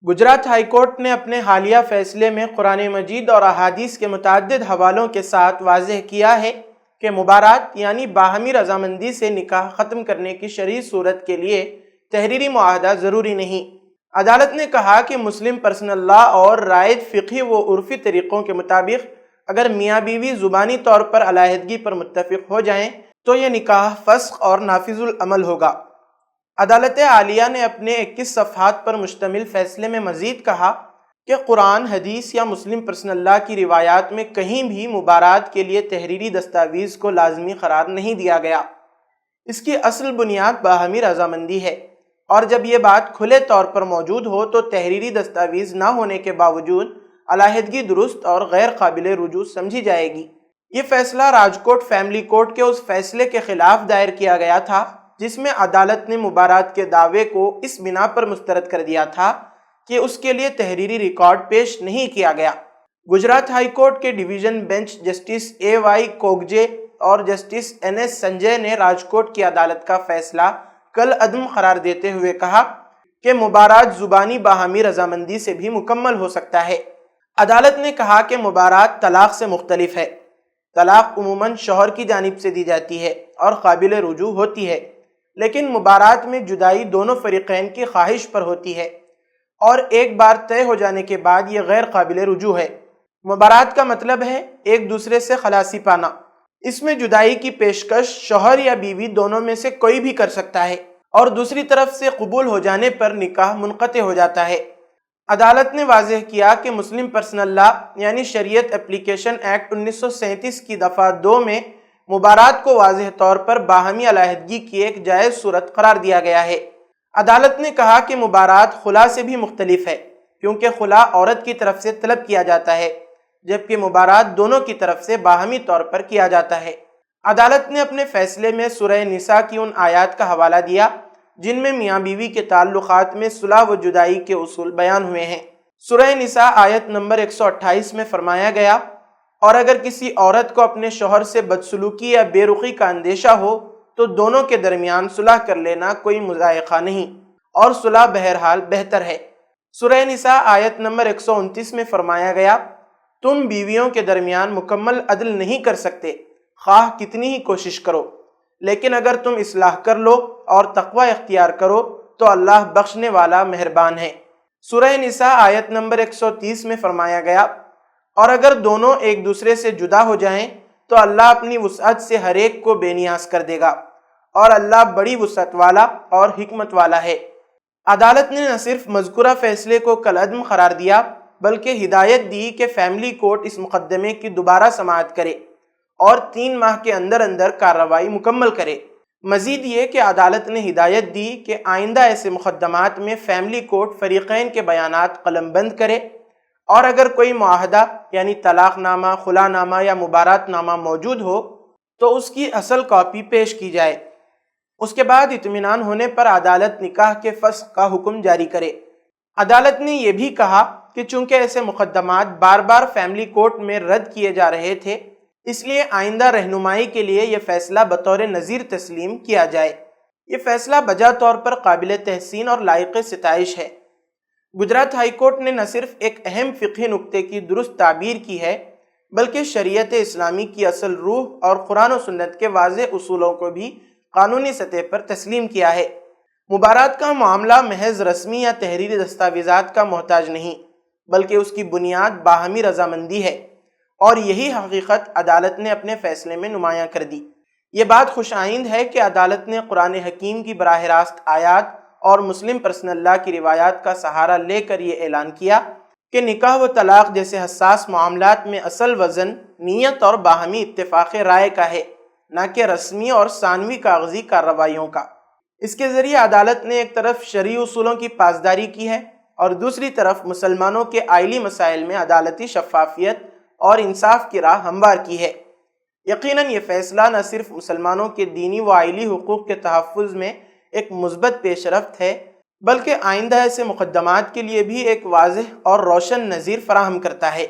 Gujarat high court نے اپنے حالیہ فیصلے میں قرآن مجید اور احادیث کے متعدد حوالوں کے ساتھ واضح کیا ہے کہ مبارات یعنی باہمی رضامندی سے نکاح ختم کرنے کی شرعی صورت کے لیے تحریری معاہدہ ضروری نہیں۔ عدالت نے کہا کہ مسلم پرسنل لا اور رائج فقہی و عرفی طریقوں کے مطابق اگر میاں بیوی زبانی طور پر علیحدگی پر متفق ہو جائیں تو یہ نکاح فسخ اور نافذ العمل ہوگا۔ عدالت عالیہ نے اپنے 21 صفحات پر مشتمل فیصلے میں مزید کہا کہ قرآن، حدیث یا مسلم پرسنل لا کی روایات میں کہیں بھی مبارات کے لیے تحریری دستاویز کو لازمی قرار نہیں دیا گیا۔ اس کی اصل بنیاد باہمی رضامندی ہے، اور جب یہ بات کھلے طور پر موجود ہو تو تحریری دستاویز نہ ہونے کے باوجود علیحدگی درست اور غیر قابل رجوع سمجھی جائے گی۔ یہ فیصلہ راجکوٹ فیملی کورٹ کے اس فیصلے کے خلاف دائر کیا گیا تھا جس میں عدالت نے مبارات کے دعوے کو اس بنا پر مسترد کر دیا تھا کہ اس کے لیے تحریری ریکارڈ پیش نہیں کیا گیا۔ گجرات ہائی کورٹ کے ڈویژن بینچ جسٹس اے وائی کوگجے اور جسٹس این ایس سنجے نے راجکوٹ کی عدالت کا فیصلہ کل عدم قرار دیتے ہوئے کہا کہ مبارات زبانی باہمی رضامندی سے بھی مکمل ہو سکتا ہے۔ عدالت نے کہا کہ مبارات طلاق سے مختلف ہے۔ طلاق عموماً شوہر کی جانب سے دی جاتی ہے اور قابل رجوع ہوتی ہے، لیکن مبارات میں جدائی دونوں فریقین کی خواہش پر ہوتی ہے اور ایک بار طے ہو جانے کے بعد یہ غیر قابل رجوع ہے۔ مبارات کا مطلب ہے ایک دوسرے سے خلاصی پانا۔ اس میں جدائی کی پیشکش شوہر یا بیوی دونوں میں سے کوئی بھی کر سکتا ہے اور دوسری طرف سے قبول ہو جانے پر نکاح منقطع ہو جاتا ہے۔ عدالت نے واضح کیا کہ مسلم پرسنل لا یعنی شریعت اپلیکیشن ایکٹ 1937 کی دفعہ 2 میں مبارات کو واضح طور پر باہمی علیحدگی کی ایک جائز صورت قرار دیا گیا ہے۔ عدالت نے کہا کہ مبارات خلا سے بھی مختلف ہے کیونکہ خلا عورت کی طرف سے طلب کیا جاتا ہے جبکہ مبارات دونوں کی طرف سے باہمی طور پر کیا جاتا ہے۔ عدالت نے اپنے فیصلے میں سورہ نساء کی ان آیات کا حوالہ دیا جن میں میاں بیوی کے تعلقات میں صلح و جدائی کے اصول بیان ہوئے ہیں۔ سورہ نساء آیت نمبر 128 میں فرمایا گیا، اور اگر کسی عورت کو اپنے شوہر سے بدسلوکی یا بے رخی کا اندیشہ ہو تو دونوں کے درمیان صلح کر لینا کوئی مضائقہ نہیں، اور صلح بہرحال بہتر ہے۔ سورہ نساء آیت نمبر 129 میں فرمایا گیا، تم بیویوں کے درمیان مکمل عدل نہیں کر سکتے خواہ کتنی ہی کوشش کرو، لیکن اگر تم اصلاح کر لو اور تقوی اختیار کرو تو اللہ بخشنے والا مہربان ہے۔ سورہ نساء آیت نمبر 130 میں فرمایا گیا، اور اگر دونوں ایک دوسرے سے جدا ہو جائیں تو اللہ اپنی وسعت سے ہر ایک کو بے نیاز کر دے گا، اور اللہ بڑی وسعت والا اور حکمت والا ہے۔ عدالت نے نہ صرف مذکورہ فیصلے کو کالعدم قرار دیا بلکہ ہدایت دی کہ فیملی کورٹ اس مقدمے کی دوبارہ سماعت کرے اور 3 ماہ کے اندر اندر کارروائی مکمل کرے۔ مزید یہ کہ عدالت نے ہدایت دی کہ آئندہ ایسے مقدمات میں فیملی کورٹ فریقین کے بیانات قلم بند کرے، اور اگر کوئی معاہدہ یعنی طلاق نامہ، خلا نامہ یا مبارات نامہ موجود ہو تو اس کی اصل کاپی پیش کی جائے۔ اس کے بعد اطمینان ہونے پر عدالت نکاح کے فسخ کا حکم جاری کرے۔ عدالت نے یہ بھی کہا کہ چونکہ ایسے مقدمات بار بار فیملی کورٹ میں رد کیے جا رہے تھے، اس لیے آئندہ رہنمائی کے لیے یہ فیصلہ بطور نظیر تسلیم کیا جائے۔ یہ فیصلہ بجا طور پر قابل تحسین اور لائق ستائش ہے۔ گجرات ہائی کورٹ نے نہ صرف ایک اہم فقہی نکتے کی درست تعبیر کی ہے بلکہ شریعت اسلامی کی اصل روح اور قرآن و سنت کے واضح اصولوں کو بھی قانونی سطح پر تسلیم کیا ہے۔ مبارات کا معاملہ محض رسمی یا تحریری دستاویزات کا محتاج نہیں بلکہ اس کی بنیاد باہمی رضامندی ہے، اور یہی حقیقت عدالت نے اپنے فیصلے میں نمایاں کر دی۔ یہ بات خوش آئند ہے کہ عدالت نے قرآن حکیم کی براہ راست آیات اور مسلم پرسنل لا کی روایات کا سہارا لے کر یہ اعلان کیا کہ نکاح و طلاق جیسے حساس معاملات میں اصل وزن نیت اور باہمی اتفاق رائے کا ہے، نہ کہ رسمی اور ثانوی کاغذی کارروائیوں کا۔ اس کے ذریعے عدالت نے ایک طرف شرعی اصولوں کی پاسداری کی ہے اور دوسری طرف مسلمانوں کے آئلی مسائل میں عدالتی شفافیت اور انصاف کی راہ ہموار کی ہے۔ یقیناً یہ فیصلہ نہ صرف مسلمانوں کے دینی و آئلی حقوق کے تحفظ میں ایک مثبت پیش رفت ہے بلکہ آئندہ ایسے مقدمات کے لیے بھی ایک واضح اور روشن نظیر فراہم کرتا ہے۔